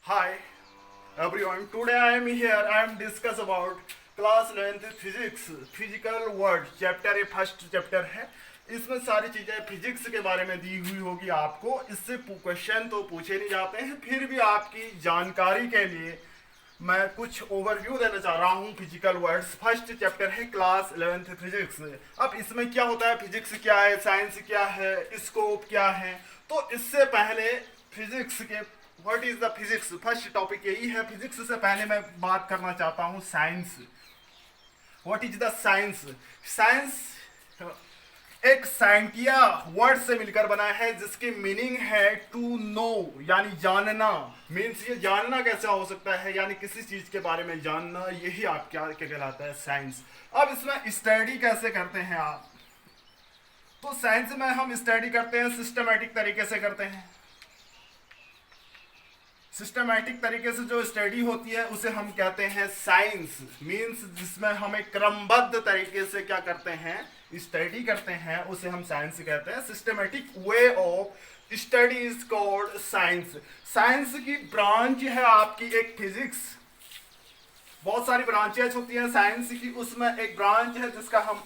Hi everyone, today I am here. I am discuss about class 11th physics physical word chapter ये first chapter है। इसमें सारी चीजें physics के बारे में दी हुई होगी आपको। इससे क्वेश्चन तो पूछे नहीं जाते हैं, फिर भी आपकी जानकारी के लिए मैं कुछ ओवरव्यू देना चाह रहा हूँ। फिजिकल वर्ड्स फर्स्ट चैप्टर है क्लास 11th फिजिक्स। अब इसमें क्या होता है, फिजिक्स क्या है, साइंस क्या है, स्कोप क्या है। तो इससे पहले फिजिक्स के what is the physics, first topic यही है। फिजिक्स से पहले मैं बात करना चाहता हूँ science. What is the science. Science एक साइंटिया वर्ड से मिलकर बना है जिसकी मीनिंग है टू नो, यानी जानना। मीन्स ये जानना कैसा हो सकता है, यानी किसी चीज के बारे में जानना, यही आप क्या कहलाता है साइंस। अब इसमें स्टडी कैसे करते हैं आप, तो साइंस में हम स्टडी करते हैं सिस्टमेटिक तरीके से करते हैं। सिस्टमैटिक तरीके से जो स्टडी होती है उसे हम कहते हैं साइंस। मींस जिसमें हम एक क्रमबद्ध तरीके से क्या करते हैं, स्टडी करते हैं, उसे हम साइंस कहते हैं। Systematic way of study is called science. Science की ब्रांच है आपकी एक फिजिक्स। बहुत सारी ब्रांचेस होती हैं साइंस की, उसमें एक ब्रांच है जिसका हम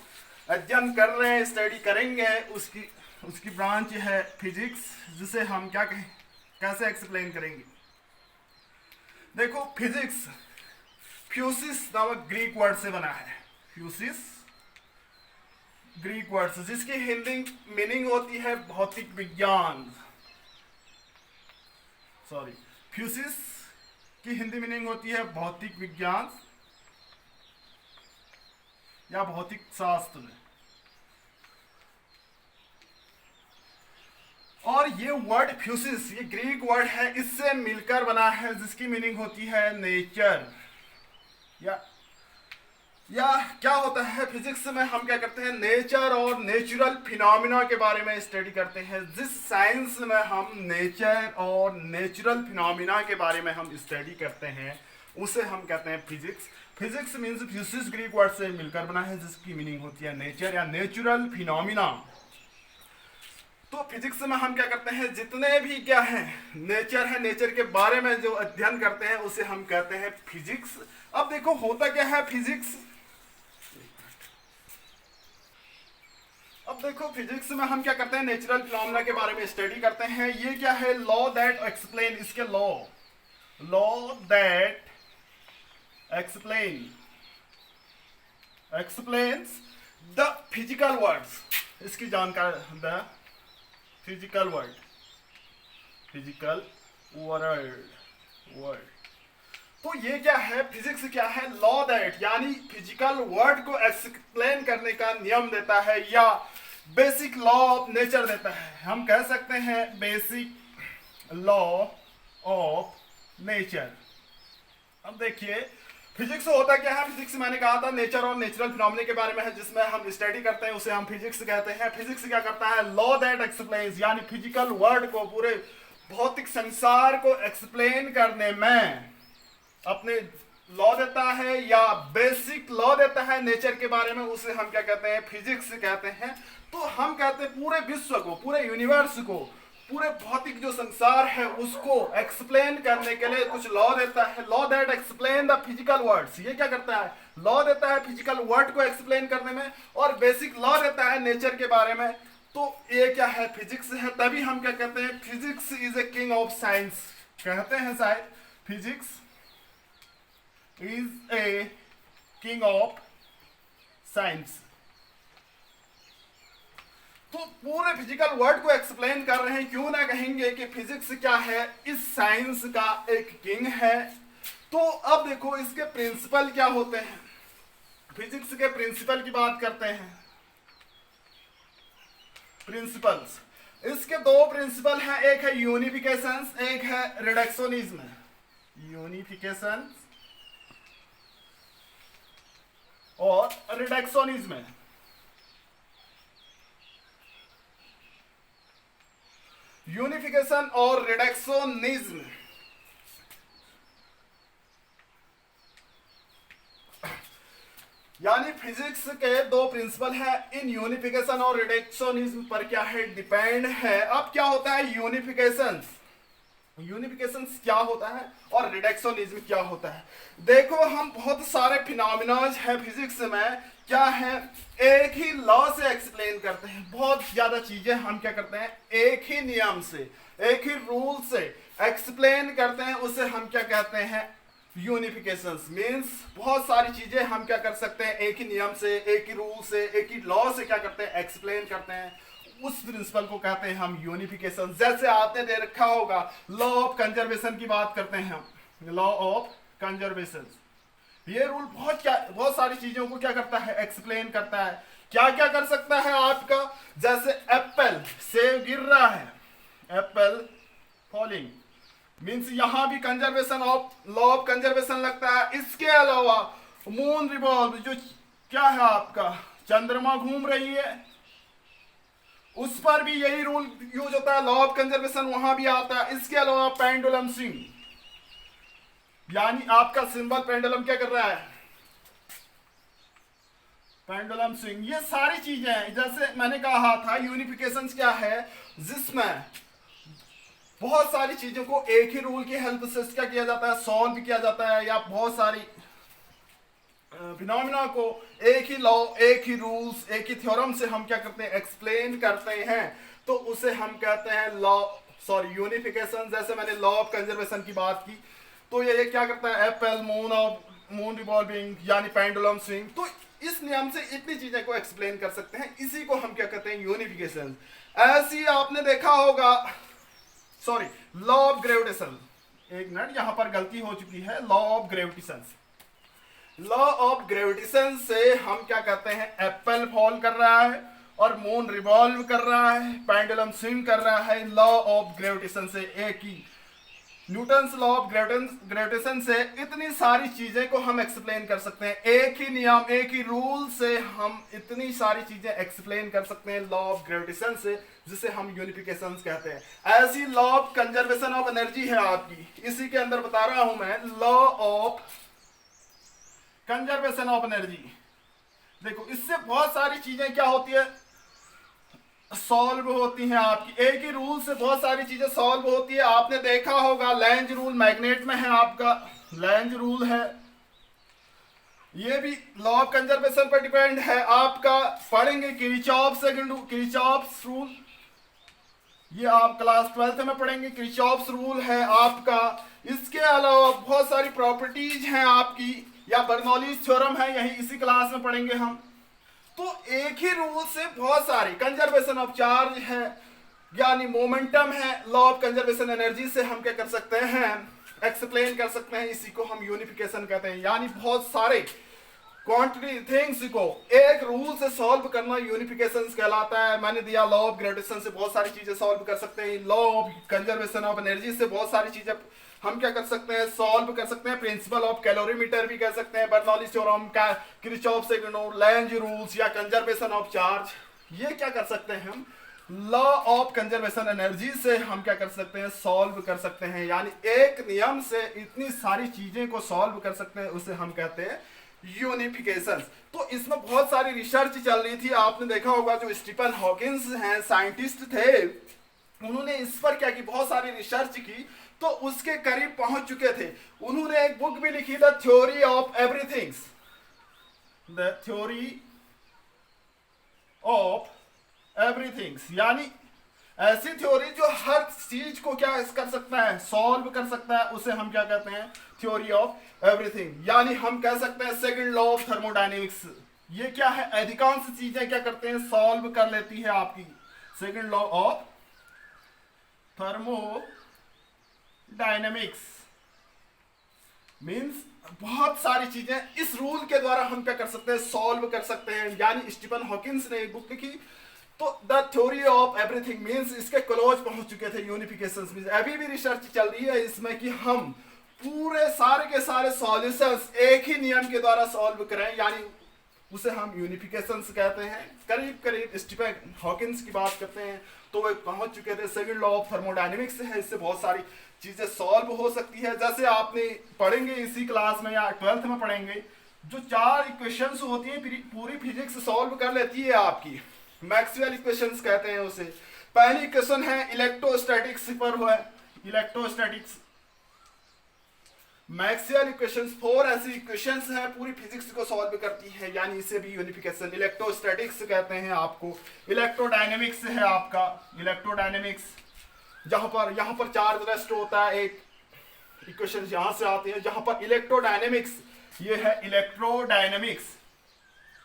अध्ययन कर रहे हैं, स्टडी करेंगे, उसकी उसकी ब्रांच है फिजिक्स, जिसे हम क्या कहें, कैसे एक्सप्लेन करेंगे। देखो फिजिक्स फ्यूसिस नामक ग्रीक वर्ड से बना है। फ्यूसिस ग्रीक वर्ड से, जिसकी हिंदी मीनिंग होती है भौतिक विज्ञान। सॉरी, फ्यूसिस की हिंदी मीनिंग होती है भौतिक विज्ञान या भौतिक शास्त्र। और ये वर्ड फ्यूसिस, ये ग्रीक वर्ड है, इससे मिलकर बना है, जिसकी मीनिंग होती है नेचर। या क्या होता है फिजिक्स में हम क्या करते हैं, नेचर और नेचुरल फिनोमिना के बारे में स्टडी करते हैं। जिस साइंस में हम नेचर और नेचुरल फिनोमिना के बारे में हम स्टडी करते हैं उसे हम कहते हैं physics. Physics means physis Greek word से मिलकर बना है, जिसकी मीनिंग होती है नेचर या नेचुरल फिनोमिना। तो फिजिक्स में हम क्या करते हैं, जितने भी क्या है नेचर है, नेचर के बारे में जो अध्ययन करते हैं उसे हम कहते हैं फिजिक्स। अब देखो होता क्या है फिजिक्स। अब देखो फिजिक्स में हम क्या करते हैं, नेचुरल फिनोमेना के बारे में स्टडी करते हैं। ये क्या है, लॉ दैट एक्सप्लेन, इसके law that explains the physical words. इसकी जानकारी, द फिजिकल वर्ड तो ये क्या है, फिजिक्स क्या है, लॉ दैट यानी फिजिकल वर्ड को एक्सप्लेन करने का नियम देता है, या बेसिक लॉ ऑफ नेचर देता है। हम कह सकते हैं बेसिक लॉ ऑफ नेचर। अब देखिए फिजिक्स होता क्या है, फिजिक्स मैंने कहा था नेचर और नेचुरल फिनोमेना के बारे में है, जिसमें हम स्टडी करते हैं, उसे हम फिजिक्स कहते हैं। फिजिक्स क्या करता है, लॉ दैट एक्सप्लेन्स, यानी फिजिकल वर्ल्ड को, पूरे भौतिक संसार को एक्सप्लेन करने में अपने लॉ देता है, या बेसिक लॉ देता है नेचर के बारे में, उसे हम क्या कहते हैं, फिजिक्स कहते हैं। तो हम कहते हैं पूरे विश्व को, पूरे यूनिवर्स को, पूरे भौतिक जो संसार है उसको एक्सप्लेन करने के लिए कुछ लॉ देता है। Law that explain the physical words, ये क्या करता है, लॉ देता है फिजिकल वर्ड को एक्सप्लेन करने में, और बेसिक लॉ देता है नेचर के बारे में। तो ये क्या है, फिजिक्स है। तभी हम क्या कहते हैं, physics is a king of science कहते हैं शायद। Physics is a king of science. तो पूरे फिजिकल वर्ड को एक्सप्लेन कर रहे हैं, क्यों ना कहेंगे कि फिजिक्स क्या है, इस साइंस का एक किंग है। तो अब देखो इसके प्रिंसिपल क्या होते हैं। फिजिक्स के प्रिंसिपल की बात करते हैं। प्रिंसिपल्स, इसके दो प्रिंसिपल हैं, एक है यूनिफिकेशन, एक है रिडक्शनिज्म। यूनिफिकेशन और रिडक्शनिज्म। यूनिफिकेशन और रिडक्शनिज्म, यानी फिजिक्स के दो प्रिंसिपल है, इन यूनिफिकेशन और रिडक्शनिज्म पर क्या है, डिपेंड है। अब क्या होता है यूनिफिकेशन, यूनिफिकेशन क्या होता है और रिडक्शनिज्म क्या होता है। देखो हम बहुत सारे फिनोमिनाज है फिजिक्स में क्या है एक ही लॉ से एक्सप्लेन करते हैं, बहुत ज्यादा चीजें हम क्या करते हैं एक ही नियम से एक ही रूल से एक्सप्लेन करते हैं, उसे हम क्या कहते हैं यूनिफिकेशंस। मींस बहुत सारी चीजें हम क्या कर सकते हैं एक ही नियम से एक ही रूल से एक ही लॉ से क्या करते हैं एक्सप्लेन करते हैं, उस प्रिंसिपल को कहते हैं हम यूनिफिकेशन। जैसे आपने दे रखा होगा लॉ ऑफ कंजर्वेशन की बात करते हैं हम, लॉ ऑफ कंजर्वेशन। ये रूल बहुत सारी चीजों को क्या करता है एक्सप्लेन करता है। क्या क्या कर सकता है आपका, जैसे एप्पल सेब गिर रहा है, एप्पल फॉलिंग, मीन्स यहां भी conservation of law of conservation लगता है। इसके अलावा मून रिवॉल्व, जो क्या है आपका चंद्रमा घूम रही है, उस पर भी यही रूल यूज होता है, लॉ ऑफ कंजर्वेशन वहां भी आता है। इसके अलावा पेंडुलम स्विंग, यानी आपका सिंबल पेंडुलम क्या कर रहा है, पेंडुलम स्विंग। ये सारी चीजें हैं, जैसे मैंने कहा था यूनिफिकेशन क्या है, जिसमें बहुत सारी चीजों को एक ही रूल की हेल्प से क्या किया जाता है सॉल्व किया जाता है, या बहुत सारी फिनोमिना को एक ही लॉ एक ही रूल्स एक ही थ्योरम से हम क्या करते हैं एक्सप्लेन करते हैं, तो उसे हम कहते हैं यूनिफिकेशन। जैसे मैंने लॉ ऑफ कंजर्वेशन की बात की, तो ये क्या करता है एप्पल मून रिवॉल्विंग यानी पेंडुलम स्विंग, तो इस नियम से इतनी चीजें को एक्सप्लेन कर सकते हैं, इसी को हम क्या कहते हैं यूनिफिकेशन। ऐसी आपने देखा होगा लॉ ऑफ ग्रेविटेशन, एक मिनट यहां पर गलती हो चुकी है, law of gravitation. Law of gravitation से हम क्या कहते हैं एप्पल फॉल कर रहा है और मून रिवॉल्व कर रहा है, पेंडुलम स्विंग कर रहा है। लॉ ऑफ ग्रेविटेशन से एक ही न्यूटन्स लॉ ऑफ ग्रेविटेशन से इतनी सारी चीजें को हम एक्सप्लेन कर सकते हैं, एक ही नियम एक ही रूल से हम इतनी सारी चीजें एक्सप्लेन कर सकते हैं लॉ ऑफ ग्रेविटेशन से, जिसे हम यूनिफिकेशन कहते हैं। ऐसी law of conservation of energy है आपकी, इसी के अंदर बता रहा हूं मैं law of conservation of energy. देखो इससे बहुत सारी चीजें क्या होती है सॉल्व होती हैं आपकी, एक ही रूल से बहुत सारी चीजें सॉल्व होती है। आपने देखा होगा लेंज रूल मैग्नेट में है, आपका लेंज रूल है, ये भी लॉ ऑफ कंजर्वेशन पर डिपेंड है। आपका पढ़ेंगे किरचॉफ्स रूल, ये आप क्लास 12th में पढ़ेंगे, किरचॉफ्स रूल है आपका। इसके अलावा बहुत सारी प्रॉपर्टीज हैं आपकी, या बर्नौलीज थ्योरम है, यही इसी क्लास में पढ़ेंगे हम। तो एक ही रूल से बहुत सारी कंजर्वेशन ऑफ चार्ज है यानी मोमेंटम है, लॉ ऑफ कंजर्वेशन एनर्जी से हम क्या कर सकते हैं एक्सप्लेन कर सकते हैं, इसी को हम यूनिफिकेशन कहते हैं। यानी बहुत सारे क्वांटिटी थिंग्स को एक रूल से सॉल्व करना यूनिफिकेशन कहलाता है। मैंने दिया लॉ ऑफ ग्रेविटेशन से बहुत सारी चीजें सॉल्व कर सकते हैं, law of conservation of energy से बहुत सारी चीजें हम क्या कर सकते हैं सॉल्व कर सकते हैं, प्रिंसिपल ऑफ कैलोरीमीटर भी कह सकते हैं, बर्नौली थ्योरम का Kirchhoff second law, length rules या कंजर्वेशन ऑफ चार्ज। ये क्या कर सकते हैं हम लॉ ऑफ कंजर्वेशन एनर्जी से हम क्या कर सकते हैं सॉल्व कर सकते हैं, यानी एक नियम से इतनी सारी चीजें को सॉल्व कर सकते हैं, उसे हम कहते हैं यूनिफिकेशन। तो इसमें बहुत सारी रिसर्च चल रही थी, आपने देखा होगा जो स्टीफन हॉकिंस हैं साइंटिस्ट थे, उन्होंने इस पर क्या की बहुत सारी रिसर्च की, तो उसके करीब पहुंच चुके थे। उन्होंने एक बुक भी लिखी the theory of everything's, the theory of everything's, यानी ऐसी थ्योरी जो हर चीज को क्या कर सकता है सॉल्व कर सकता है, उसे हम क्या कहते हैं थ्योरी ऑफ एवरीथिंग। यानी हम कह सकते हैं सेकंड लॉ ऑफ थर्मोडायनेमिक्स, ये क्या है अधिकांश चीजें क्या करते हैं सॉल्व कर लेती है आपकी second law of thermodynamics. Means बहुत सारी चीजें इस रूल के द्वारा हम क्या कर सकते हैं सॉल्व कर सकते हैं। यानी स्टीफन हॉकिंस ने एक बुक लिखी, तो the theory of everything means इसके क्लोज पहुंच चुके थे यूनिफिकेशन में। अभी भी रिसर्च चल रही है इसमें कि हम पूरे सारे के सारे सॉल्यूशंस एक ही नियम के द्वारा सॉल्व करें, यानी उसे हम यूनिफिकेशन कहते हैं। करीब करीब स्टीफन हॉकिंस की बात करते हैं तो वे पहुंच चुके थे सेकंड लॉ ऑफ थर्मोडायनेमिक्स है, इससे बहुत सारी चीजें सॉल्व हो सकती है। जैसे आपने पढ़ेंगे इसी क्लास में या 12th में पढ़ेंगे, जो 4 इक्वेशंस होती हैं पूरी फिजिक्स सॉल्व कर लेती है आपकी, मैक्सवेल इक्वेशंस कहते हैं उसे। पहली इक्वेशन है इलेक्ट्रोस्टैटिक्स पर है, इलेक्ट्रोस्टैटिक्स, मैक्सवेल इक्वेशंस, 4 ऐसी इक्वेशंस हैं पूरी फिजिक्स को सॉल्व करती हैं, यानी इसे भी यूनिफिकेशन इलेक्ट्रोस्टैटिक्स कहते हैं आपको। इलेक्ट्रोडायनेमिक्स है आपका, इलेक्ट्रोडायनेमिक्स यहाँ पर चार्ज रेस्ट होता है, एक इक्वेशन यहां से आती है। जहां पर इलेक्ट्रोडायनेमिक्स, ये है इलेक्ट्रोडायनेमिक्स,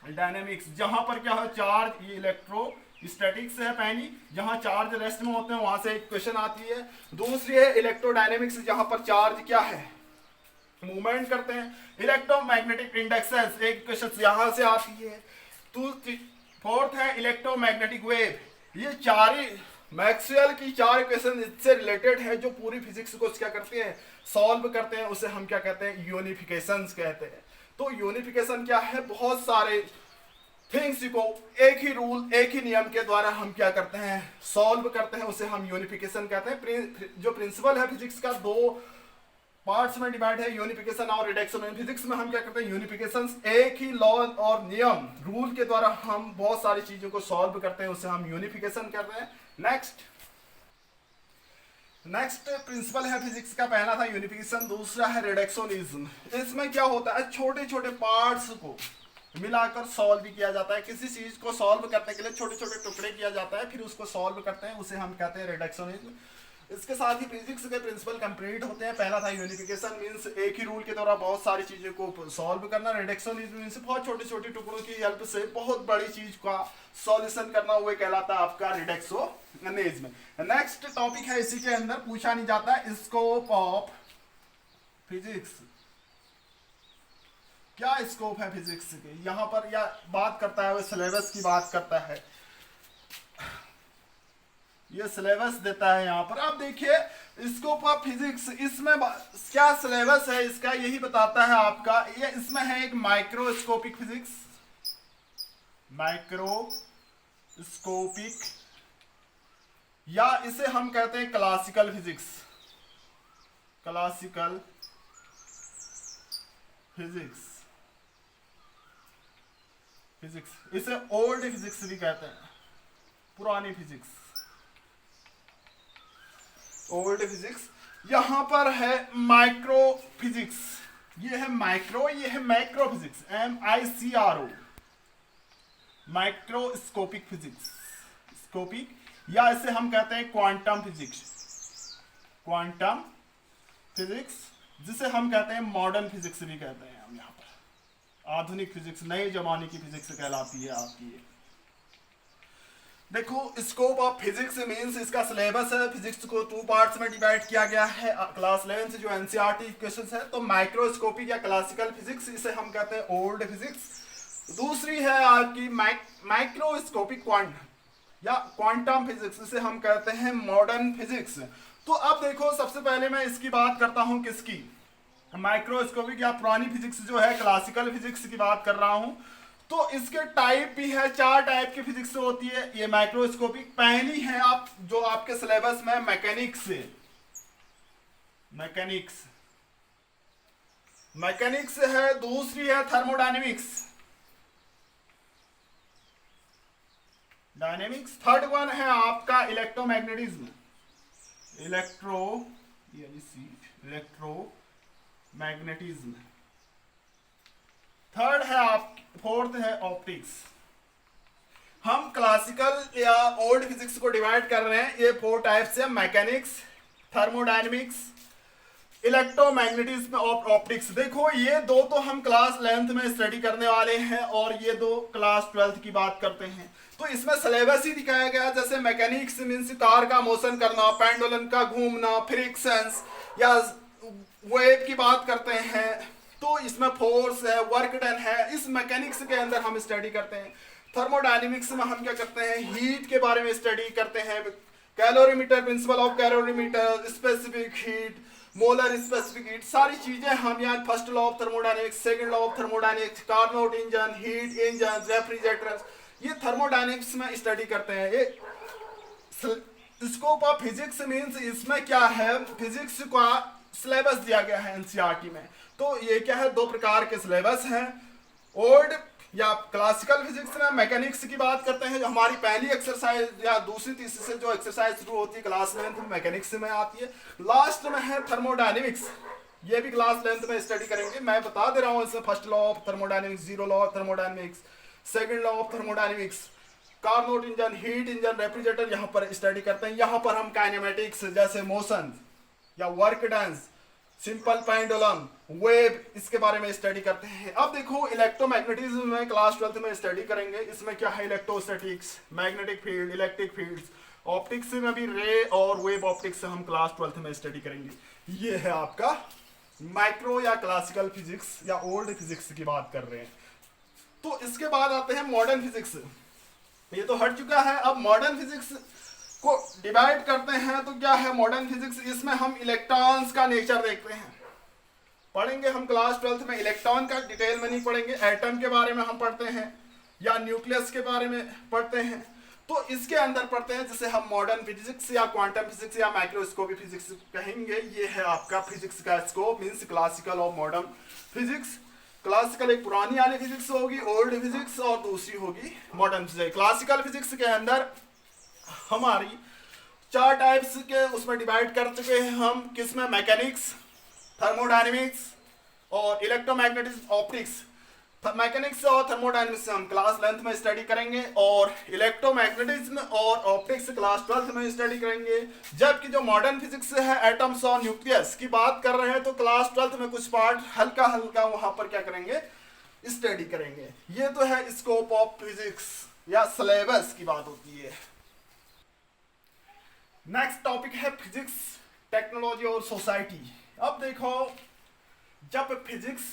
डायनेमिक्स जहां पर क्या है चार्ज, ये इलेक्ट्रोस्टैटिक्स है पहली, जहां चार्ज रेस्ट में होते हैं वहां से इक्वेशन आती है। दूसरी है इलेक्ट्रोडायनेमिक्स जहां पर चार्ज क्या है, मूवमेंट करते हैं। इलेक्ट्रोमैग्नेटिक इंडक्सेंस, एक इक्वेशन यहां से आती है। फोर्थ है इलेक्ट्रोमैग्नेटिक वेव। ये चार ही मैक्सवेल की 4 इक्वेशन इससे रिलेटेड है, जो पूरी फिजिक्स को क्या करते हैं, सॉल्व करते हैं। उसे हम क्या कहते हैं, यूनिफिकेशंस कहते हैं। तो यूनिफिकेशन क्या है, बहुत सारे थिंग्स को एक ही रूल, एक ही नियम के द्वारा हम क्या करते हैं, सॉल्व करते हैं, उसे हम यूनिफिकेशन कहते हैं। जो प्रिंसिपल है फिजिक्स का, 2 पार्ट्स में डिवाइड है, यूनिफिकेशन और रिडक्शन। फिजिक्स में हम क्या करते हैं, यूनिफिकेशन, एक ही लॉ और नियम, रूल के द्वारा हम बहुत सारी चीजों को सॉल्व करते हैं, उसे हम यूनिफिकेशन कहते हैं। नेक्स्ट प्रिंसिपल है फिजिक्स का, पहला था यूनिफिकेशन, दूसरा है रिडक्शनिज्म। इसमें क्या होता है, छोटे छोटे पार्ट्स को मिलाकर सॉल्व भी किया जाता है। किसी चीज को सॉल्व करने के लिए छोटे छोटे टुकड़े किया जाता है, फिर उसको सॉल्व करते हैं, उसे हम कहते हैं रिडक्शनिज्म। इसके साथ ही फिजिक्स के प्रिंसिपल कंप्लीट होते हैं। पहला था यूनिफिकेशन, मींस एक ही रूल के द्वारा बहुत सारी चीजों को सॉल्व करना। रिडक्शनिज्म मींस बहुत छोटे छोटे टुकड़ों की हेल्प से बहुत बड़ी चीज का सॉल्यूशन करना, हुए कहलाता है आपका रिडक्शनिज्म। नेक्स्ट टॉपिक है, इसी के अंदर पूछा नहीं जाता है, स्कोप ऑफ फिजिक्स। क्या स्कोप है फिजिक्स के, यहां पर या बात करता है, वो सिलेबस की बात करता है, ये सिलेबस देता है यहाँ पर। आप देखिए स्कोप ऑफ फिजिक्स, इसमें क्या सिलेबस है इसका, यही बताता है आपका। ये इसमें है एक माइक्रोस्कोपिक फिजिक्स, माइक्रोस्कोपिक, या इसे हम कहते हैं क्लासिकल फिजिक्स, क्लासिकल फिजिक्स, इसे ओल्ड फिजिक्स भी कहते हैं, पुरानी फिजिक्स, ओल्ड फिजिक्स। यहां पर है माइक्रो फिजिक्स, ये है माइक्रो, ये है macro physics, MICRO, microscopic physics, scopic, या इसे हम कहते हैं क्वांटम फिजिक्स, क्वांटम फिजिक्स, जिसे हम कहते हैं मॉडर्न फिजिक्स भी कहते हैं हम। यहाँ पर आधुनिक फिजिक्स, नए जमाने की फिजिक्स कहलाती है आपकी। देखो स्कोप ऑफ फिजिक्स मींस, इसका सिलेबस है, फिजिक्स को 2 पार्ट्स में डिवाइड किया गया है क्लास 11 से, जो NCERT इक्वेशंस है। तो माइक्रोस्कोपिक या क्लासिकल फिजिक्स, इसे हम कहते हैं ओल्ड फिजिक्स। दूसरी है आपकी माइक्रोस्कोपिक या क्वांटम फिजिक्स, इसे हम कहते हैं मॉडर्न फिजिक्स। तो अब देखो, सबसे पहले मैं इसकी बात करता हूं, किसकी, माइक्रोस्कोपिक या पुरानी फिजिक्स जो है, क्लासिकल फिजिक्स की बात कर रहा हूं। तो इसके टाइप भी है, 4 टाइप की फिजिक्स होती है ये माइक्रोस्कोपिक। पहली है आप जो आपके सिलेबस में मैकेनिक्स है। दूसरी है थर्मोडायनेमिक्स, थर्ड वन है आपका इलेक्ट्रोमैग्नेटिज्म, इलेक्ट्रोमैग्नेटिज्म। थर्ड है आप, फोर्थ है ऑप्टिक्स। हम क्लासिकल या ओल्ड फिजिक्स को डिवाइड कर रहे हैं, ये 4 टाइप्स है, मैकेनिक्स, थर्मोडायनेमिक्स, इलेक्ट्रोमैग्नेटिज्म और ऑप्टिक्स। देखो ये 2 तो हम क्लास 11th में स्टडी करने वाले हैं, और ये 2 क्लास 12th की बात करते हैं। तो इसमें सिलेबस ही दिखाया गया, जैसे मैकेनिक्स मींस कार का मोशन करना, पेंडुलम का घूमना, फ्रिक्शंस, या वेव की बात करते हैं, तो इसमें फोर्स है, वर्क डन है, इस मैकेनिक्स के अंदर हम स्टडी करते हैं। थर्मोडायनेमिक्स में हम क्या करते हैं, हीट के बारे में स्टडी करते हैं, calorimeter, principle of calorimeter, specific heat, molar specific heat, सारी चीजें हम यहाँ first law of thermodynamics, second law of thermodynamics, Carnot engine, heat engine, refrigerators, ये थर्मोडायनेमिक्स में स्टडी करते हैं। ये स्कोप ऑफ फिजिक्स मींस, इसमें क्या है, फिजिक्स का सिलेबस दिया गया है NCERT में। तो ये क्या है, 2 प्रकार के सिलेबस हैं, ओल्ड या क्लासिकल फिजिक्स में मैकेनिक्स की बात करते हैं, जो हमारी पहली एक्सरसाइज या दूसरी तीसरी से जो एक्सरसाइज शुरू होती है क्लास 11th में मैकेनिक्स में आती है। लास्ट में है थर्मोडायनेमिक्स, ये भी क्लास 11th में स्टडी करेंगे। मैं बता दे रहा हूँ इसमें first law of thermodynamics, zero law of thermodynamics, second law of thermodynamics, Carnot engine, heat engine, refrigerator यहाँ पर स्टडी करते हैं। यहाँ पर हम काइनेमेटिक्स जैसे मोशन या वर्क डंस, सिंपल पेंडुलम, वेव, इसके बारे में स्टडी करते हैं। अब देखो इलेक्ट्रोमैग्नेटिज्म में क्लास 12th में स्टडी करेंगे। इसमें क्या है, electrostatics, magnetic field, electric fields, optics में भी रे और वेव ऑप्टिक्स हम क्लास 12th में स्टडी करेंगे। ये है आपका माइक्रो या क्लासिकल फिजिक्स या ओल्ड फिजिक्स की बात कर रहे हैं। तो इसके बाद आते हैं मॉडर्न फिजिक्स, ये तो हट चुका है। अब मॉडर्न फिजिक्स को डिवाइड करते हैं तो क्या है मॉडर्न फिजिक्स, इसमें हम इलेक्ट्रॉन्स का नेचर देखते हैं, पढ़ेंगे हम क्लास 12th में। इलेक्ट्रॉन का डिटेल में नहीं पढ़ेंगे, एटम के बारे में हम पढ़ते हैं या न्यूक्लियस के बारे में पढ़ते हैं। तो इसके अंदर पढ़ते हैं जिसे हम मॉडर्न फिजिक्स या क्वांटम फिजिक्स या माइक्रोस्कोपिक फिजिक्स कहेंगे। ये है आपका फिजिक्स का स्कोप, मीन्स क्लासिकल और मॉडर्न फिजिक्स। क्लासिकल एक पुरानी वाली फिजिक्स होगी, ओल्ड फिजिक्स, और दूसरी होगी मॉडर्न फिजिक्स। क्लासिकल फिजिक्स के अंदर हमारी 4 टाइप्स के उसमें डिवाइड कर चुके हैं हम, किसमें, मैकेनिक्स, थर्मोडायनेमिक्स और इलेक्ट्रोमैग्नेटिज्म, ऑप्टिक्स। मैकेनिक्स और थर्मोडायनेमिक्स हम क्लास 11th में स्टडी करेंगे और इलेक्ट्रोमैग्नेटिज्म और ऑप्टिक्स क्लास 12th में स्टडी करेंगे। जबकि जो मॉडर्न फिजिक्स है, एटम्स और न्यूक्लियस की बात कर रहे हैं, तो क्लास 12th में कुछ पार्ट हल्का हल्का वहां पर क्या करेंगे, स्टडी करेंगे। ये तो है स्कोप ऑफ फिजिक्स या सिलेबस की बात होती है। नेक्स्ट टॉपिक है फिजिक्स, टेक्नोलॉजी और सोसाइटी। अब देखो, जब फिजिक्स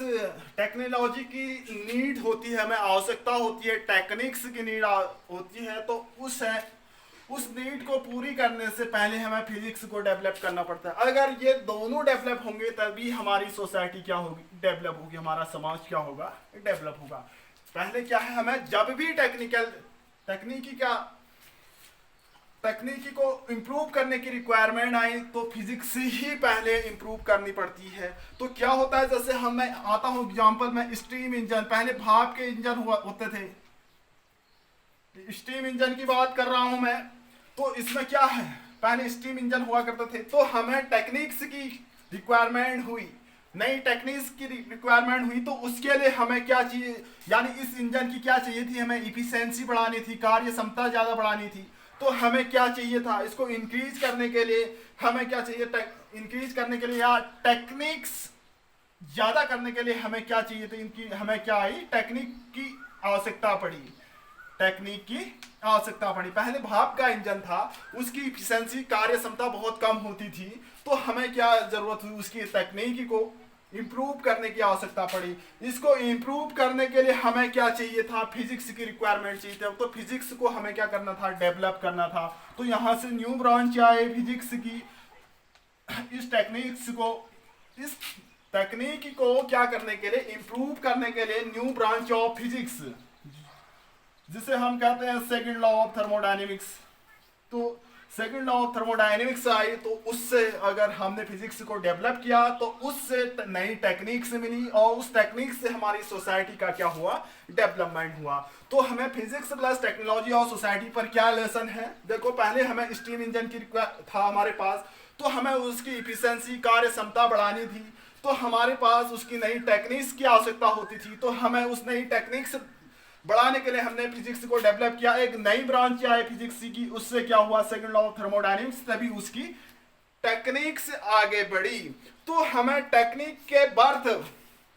टेक्नोलॉजी की नीड होती है, हमें आवश्यकता होती है, टेक्निक्स की नीड होती है, तो उस नीड को पूरी करने से पहले हमें फिजिक्स को डेवलप करना पड़ता है। अगर ये दोनों डेवलप होंगे तभी हमारी सोसाइटी क्या होगी, डेवलप होगी, हमारा समाज क्या होगा, डेवलप होगा। पहले क्या है, हमें जब भी तकनीकी को इम्प्रूव करने की रिक्वायरमेंट आई तो फिजिक्स ही पहले इम्प्रूव करनी पड़ती है। तो क्या होता है, जैसे मैं आता हूँ एग्जांपल में, स्टीम इंजन, पहले भाप के इंजन होते थे, स्टीम इंजन की बात कर रहा हूं मैं। तो इसमें क्या है, पहले स्टीम इंजन हुआ करते थे, तो हमें टेक्निक्स की रिक्वायरमेंट हुई, नई टेक्निक्स की रिक्वायरमेंट हुई। तो उसके लिए हमें क्या चाहिए, यानी इस इंजन की क्या चाहिए थी, हमें इफिशिएंसी बढ़ानी थी, कार्य क्षमता ज़्यादा बढ़ानी थी। तो हमें क्या चाहिए था, इसको इंक्रीज करने के लिए हमें क्या चाहिए, इंक्रीज करने के लिए या टेक्निक्स ज़्यादा करने के लिए हमें क्या चाहिए, तो इनकी हमें क्या आई, टेक्निक की आवश्यकता पड़ी, टेक्निक की आवश्यकता पड़ी। पहले भाप का इंजन था, उसकी इफिशिएंसी, कार्य क्षमता बहुत कम होती थी, तो हमें क्या जरूरत हुई, उसकी तकनीकी को इम्प्रूव करने की आवश्यकता पड़ी। इसको इम्प्रूव करने के लिए हमें क्या चाहिए था, फिजिक्स की रिक्वायरमेंट चाहिए था। तो फिजिक्स को हमें क्या करना था, डेवलप करना था। तो यहाँ से न्यू ब्रांच आए फिजिक्स की, इस तकनीकी को क्या करने के लिए, इम्प्रूव करने के लिए न्यू ब्रांच ऑफ फिजिक्स, जिसे हम कहते हैं सेकंड लॉ ऑफ थर्मोडायनेमिक्स। तो सेकंड लॉ ऑफ थर्मोडायनेमिक्स आई, तो उससे अगर हमने फिजिक्स को डेवलप किया तो उससे नई टेक्निक्स मिली और उस टेक्निक से हमारी सोसाइटी का क्या हुआ, डेवलपमेंट हुआ। तो हमें फिजिक्स प्लस टेक्नोलॉजी और सोसाइटी पर क्या लेसन है, देखो पहले हमें स्टीम इंजन की था हमारे पास, तो हमें उसकी इफिशिएंसी, कार्य क्षमता बढ़ानी थी, तो हमारे पास उसकी नई टेक्निक्स की आवश्यकता होती थी। तो हमें उस नई टेक्निक्स बढ़ाने के लिए हमने फिजिक्स को डेवलप किया, एक नई ब्रांच आई फिजिक्स की, उससे क्या हुआ, सेकंड लॉ ऑफ थर्मोडायनेमिक्स, तभी उसकी टेक्निक्स आगे बढ़ी। तो हमें टेक्निक के बर्थ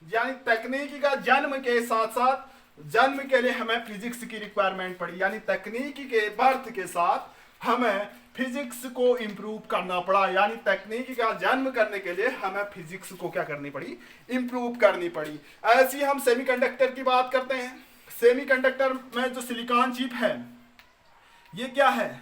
यानी तकनीकी का जन्म के साथ साथ जन्म के लिए हमें फिजिक्स की रिक्वायरमेंट पड़ी, यानी तकनीकी के बर्थ के साथ हमें फिजिक्स को इम्प्रूव करना पड़ा, यानी तकनीकी का जन्म करने के लिए हमें फिजिक्स को क्या करनी पड़ी, इम्प्रूव करनी पड़ी। ऐसे ही हम सेमीकंडक्टर की बात करते हैं। सेमीकंडक्टर में जो सिलिकॉन चिप है, ये क्या है,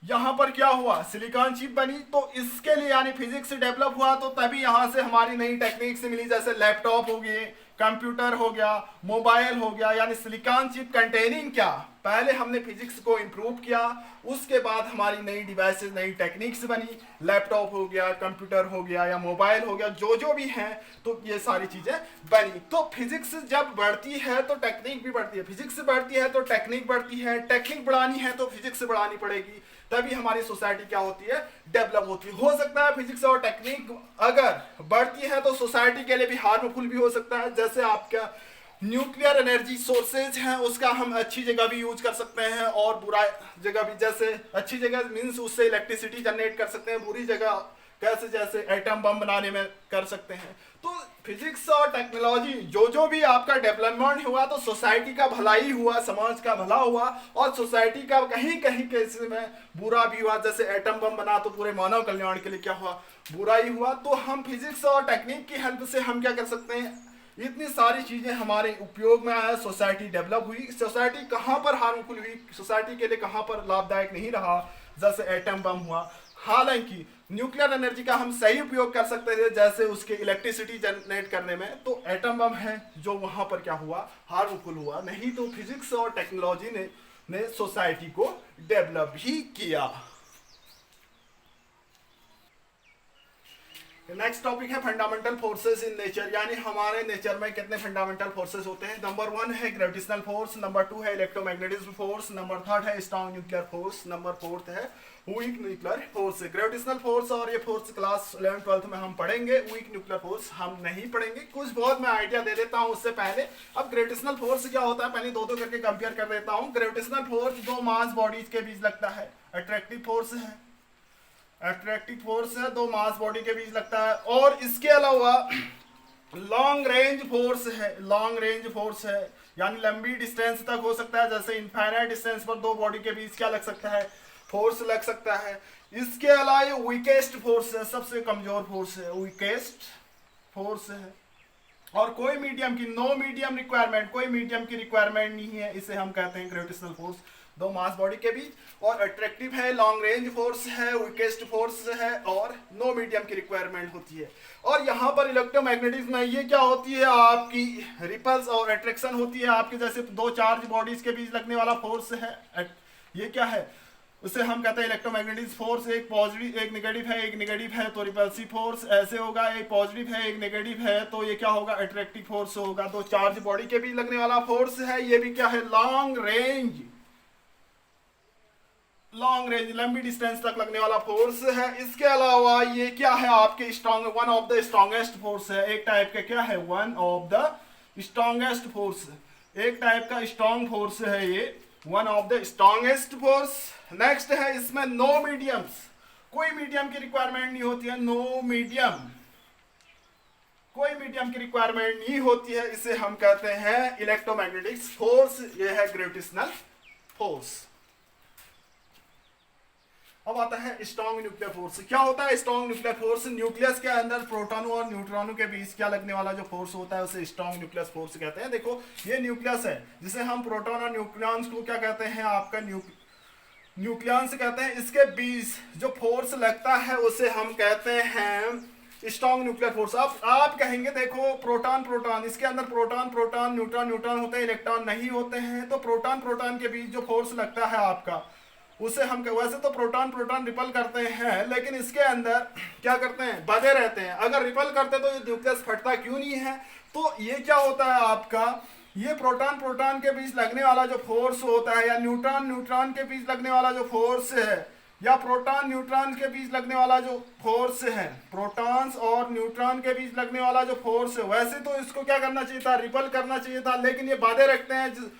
यहाँ पर क्या हुआ, सिलिकॉन चिप बनी। तो इसके लिए यानी फिजिक्स डेवलप हुआ, तो तभी यहाँ से हमारी नई टेक्निक्स मिली, जैसे लैपटॉप हो गए, कंप्यूटर हो गया, मोबाइल हो गया, यानी सिलिकॉन चिप कंटेनिंग क्या, पहले हमने फिजिक्स को इम्प्रूव किया, उसके बाद हमारी नई डिवाइसेस, नई टेक्निक्स बनी, लैपटॉप हो गया, कंप्यूटर हो गया या मोबाइल हो गया, जो भी हैं, तो ये सारी चीजें बनी। तो फिजिक्स जब बढ़ती है तो टेक्निक भी बढ़ती है, फिजिक्स बढ़ती है तो टेक्निक बढ़ती है, टेक्निक बढ़ानी है तो फिजिक्स बढ़ानी पड़ेगी, तभी हमारी सोसाइटी क्या होती है, डेवलप होती है। हो सकता है फिजिक्स और टेक्निक अगर बढ़ती है तो सोसाइटी के लिए भी हार्मफुल भी हो सकता है, जैसे आपका न्यूक्लियर एनर्जी सोर्सेज हैं उसका हम अच्छी जगह भी यूज कर सकते हैं और बुरा जगह भी, जैसे अच्छी जगह मीन्स उससे इलेक्ट्रिसिटी जनरेट कर सकते हैं, बुरी जगह कैसे, जैसे एटम बम बनाने में कर सकते हैं। तो फिजिक्स और टेक्नोलॉजी जो भी आपका डेवलपमेंट हुआ तो सोसाइटी का भलाई हुआ, समाज का भला हुआ, और सोसाइटी का कहीं कहीं केस में बुरा भी हुआ, जैसे एटम बम बना तो पूरे मानव कल्याण के लिए क्या हुआ, बुरा ही हुआ। तो हम फिजिक्स और टेक्निक की हेल्प से हम क्या कर सकते हैं, इतनी सारी चीजें हमारे उपयोग में आया, सोसाइटी डेवलप हुई। सोसाइटी कहाँ पर हार्मफुल हुई, सोसाइटी के लिए कहाँ पर लाभदायक नहीं रहा, जैसे एटम बम हुआ। हालांकि न्यूक्लियर एनर्जी का हम सही उपयोग कर सकते थे, जैसे उसके इलेक्ट्रिसिटी जनरेट करने में, तो एटम बम है जो वहां पर क्या हुआ, हार्मफुल हुआ। नहीं तो फिजिक्स और टेक्नोलॉजी ने सोसाइटी को डेवलप ही किया। नेक्स्ट टॉपिक है फंडामेंटल फोर्सेस इन नेचर, यानी हमारे नेचर में कितने फंडामेंटल फोर्सेस होते हैं। नंबर 1 है ग्रेविटेशनल फोर्स, नंबर 2 है इलेक्ट्रोमैग्नेटिज्म फोर्स, नंबर 3 है स्ट्रॉन्ग न्यूक्लियर फोर्स, नंबर 4 है weak nuclear force. Gravitational force और ये फोर्स क्लास 11th 12th में हम पढ़ेंगे, वीक न्यूक्लियर फोर्स हम नहीं पढ़ेंगे। कुछ बहुत मैं आइडिया दे देता हूँ उससे पहले। अब ग्रेविटेशनल फोर्स क्या होता है, पहले दो करके कंपेयर कर देता हूँ। ग्रेविटेशनल फोर्स दो मास बॉडीज के बीच लगता है, अट्रैक्टिव फोर्स है, अट्रैक्टिव फोर्स है, दो मास बॉडी के बीच लगता है। और इसके अलावा लॉन्ग रेंज फोर्स है, लॉन्ग रेंज फोर्स है, यानी लंबी डिस्टेंस तक हो सकता है, जैसे इनफाइनाइट डिस्टेंस पर दो बॉडी के बीच क्या लग सकता है, फोर्स लग सकता है। इसके अलावा ये वीकेस्ट फोर्स है, सबसे कमजोर फोर्स है, वीकेस्ट फोर्स है। और कोई मीडियम की, नो मीडियम रिक्वायरमेंट, कोई मीडियम की रिक्वायरमेंट नहीं है, इसे हम कहते हैं ग्रेविटेशनल फोर्स, दो मास बॉडी के बीच। और अट्रैक्टिव है, लॉन्ग रेंज फोर्स है, वीकेस्ट फोर्स है, और नो मीडियम की रिक्वायरमेंट होती है। और यहाँ पर इलेक्ट्रोमैग्नेटिज्म में ये क्या होती है, आपकी रिपल्स और अट्रैक्शन होती है, आपके जैसे दो चार्ज बॉडीज के बीच लगने वाला फोर्स है, ये क्या है, उसे हम कहते हैं इलेक्ट्रोमैग्नेटिक फोर्स। एक पॉजिटिव एक नेगेटिव है तो रिपल्सिव फोर्स ऐसे होगा, एक पॉजिटिव है एक नेगेटिव है तो ये क्या होगा, अट्रैक्टिव फोर्स होगा। तो चार्ज बॉडी के बीच लगने वाला फोर्स है, ये भी क्या है, लॉन्ग रेंज, लंबी डिस्टेंस तक लगने वाला फोर्स है। इसके अलावा ये क्या है, आपके strong, one of the strongest force है, एक टाइप का क्या है, one of the strongest force, एक टाइप का स्ट्रॉन्ग फोर्स है ये, one of the strongest force. Next है, इसमें नो मीडियम्स, कोई मीडियम की रिक्वायरमेंट नहीं होती है, नो मीडियम, कोई मीडियम की रिक्वायरमेंट नहीं होती है, इसे हम कहते हैं इलेक्ट्रोमैग्नेटिक फोर्स, ये है ग्रेविटेशनल फोर्स। अब आता है स्ट्रॉन्ग न्यूक्लियर फोर्स। क्या होता है स्ट्रॉन्ग न्यूक्लियर फोर्स, न्यूक्लियस के अंदर प्रोटॉनों और न्यूट्रॉनों के बीच क्या लगने वाला जो फोर्स होता है उसे स्ट्रॉन्ग न्यूक्लियर फोर्स कहते हैं। देखो ये न्यूक्लियस है, जिसे हम प्रोटॉन और न्यूक्लियंस को क्या कहते हैं, आपका न्यूक्लियंस कहते हैं। इसके बीच जो फोर्स लगता है उसे हम कहते हैं स्ट्रॉन्ग न्यूक्लियर फोर्स। अब आप कहेंगे देखो प्रोटॉन, इसके अंदर प्रोटॉन, न्यूट्रॉन होते हैं, इलेक्ट्रॉन नहीं होते हैं, तो प्रोटॉन के बीच जो फोर्स लगता है आपका उसे हम, वैसे तो प्रोटॉन रिपल करते हैं, लेकिन इसके अंदर क्या करते हैं, बंधे रहते हैं। अगर रिपल करते तो ये न्यूक्लियस फटता क्यों नहीं है, तो ये क्या होता है आपका, ये प्रोटॉन के बीच लगने वाला जो फोर्स होता है, या न्यूट्रॉन के बीच लगने वाला जो फोर्स है, या प्रोटॉन न्यूट्रॉन के बीच लगने वाला जो फोर्स है, प्रोटॉन्स और न्यूट्रॉन के बीच लगने वाला जो फोर्स है, वैसे तो इसको क्या करना चाहिए था, रिपल करना चाहिए था, लेकिन ये बांधे रखते हैं।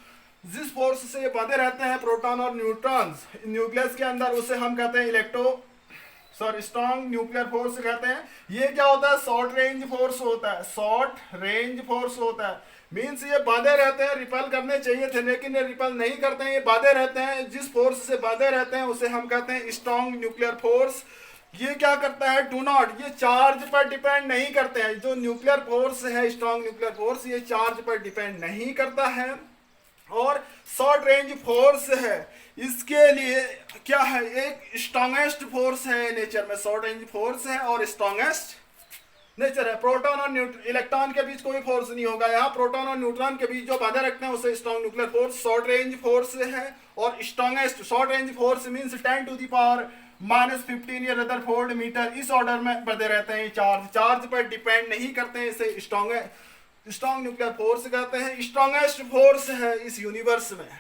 जिस फोर्स से ये बांधे रहते हैं प्रोटॉन और न्यूट्रॉन्स न्यूक्लियस के अंदर, उसे हम कहते हैं स्ट्रॉन्ग न्यूक्लियर फोर्स कहते हैं। ये क्या होता है, शॉर्ट रेंज फोर्स होता है, शॉर्ट रेंज फोर्स होता है, मीन्स ये बांधे रहते हैं, रिपल करने चाहिए थे लेकिन ये रिपल नहीं करते हैं, ये बांधे रहते हैं। जिस फोर्स से बांधे रहते हैं उसे हम कहते हैं स्ट्रॉन्ग न्यूक्लियर फोर्स। ये क्या करता है, डू नॉट, ये चार्ज पर डिपेंड नहीं करते हैं। जो न्यूक्लियर फोर्स है, स्ट्रॉन्ग न्यूक्लियर फोर्स, ये चार्ज पर डिपेंड नहीं करता है और शॉर्ट रेंज फोर्स है। इसके लिए क्या है, एक स्ट्रॉन्गेस्ट फोर्स है नेचर में, शॉर्ट रेंज फोर्स है और स्ट्रॉन्गेस्ट नेचर है। प्रोटॉन और इलेक्ट्रॉन के बीच कोई फोर्स नहीं होगा। यहाँ प्रोटॉन और न्यूट्रॉन के बीच जो बाधा रखते हैं उसे strong nuclear force, short range force है। और strongest short range force means 10⁻⁻15 या रदरफोर्ड मीटर, इस ऑर्डर में बढ़ते रहते हैं। चार्ज पर डिपेंड नहीं करते हैं, इसे स्ट्रॉन्ग न्यूक्लियर फोर्स कहते हैं। स्ट्रॉन्गेस्ट फोर्स है इस यूनिवर्स में।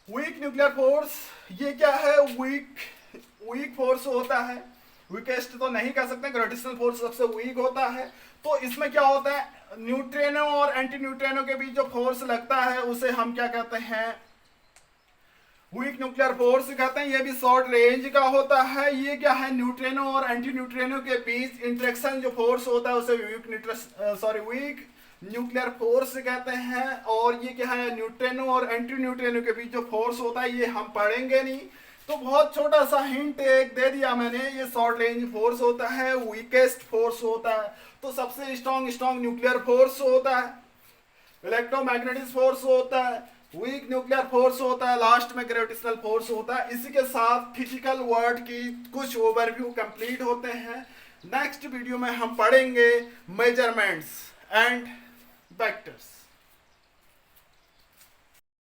वीक न्यूक्लियर फोर्स, ये क्या है? वीक फोर्स होता है। वीकेस्ट तो नहीं कह सकते, ग्रेविटेशनल फोर्स सबसे वीक होता है। तो इसमें क्या होता है, न्यूट्रिनो और एंटी न्यूट्रिनो के बीच जो फोर्स लगता है उसे हम क्या कहते हैं? वीक न्यूक्लियर फोर्स कहते हैं। ये भी शॉर्ट रेंज का होता है। ये क्या है? न्यूट्रिनो और एंटी न्यूट्रिनो के बीच इंटरेक्शन जो फोर्स होता है उसे वीक न्यूक्लियर फोर्स कहते हैं। और ये क्या है? न्यूट्रिनो और एंटी न्यूट्रिनो के बीच जो फोर्स होता है ये हम पढ़ेंगे नहीं, तो बहुत छोटा सा हिंट एक दे दिया मैंने। ये शॉर्ट रेंज फोर्स होता है, वीकेस्ट फोर्स होता है। तो सबसे स्ट्रॉन्ग न्यूक्लियर फोर्स होता है, इलेक्ट्रोमैग्नेटिक फोर्स होता है, वीक न्यूक्लियर फोर्स होता है, लास्ट में ग्रेविटेशनल फोर्स होता है। इसी के साथ फिजिकल वर्ड की कुछ ओवरव्यू कंप्लीट होते हैं। नेक्स्ट वीडियो में हम पढ़ेंगे मेजरमेंट्स एंड वेक्टर्स।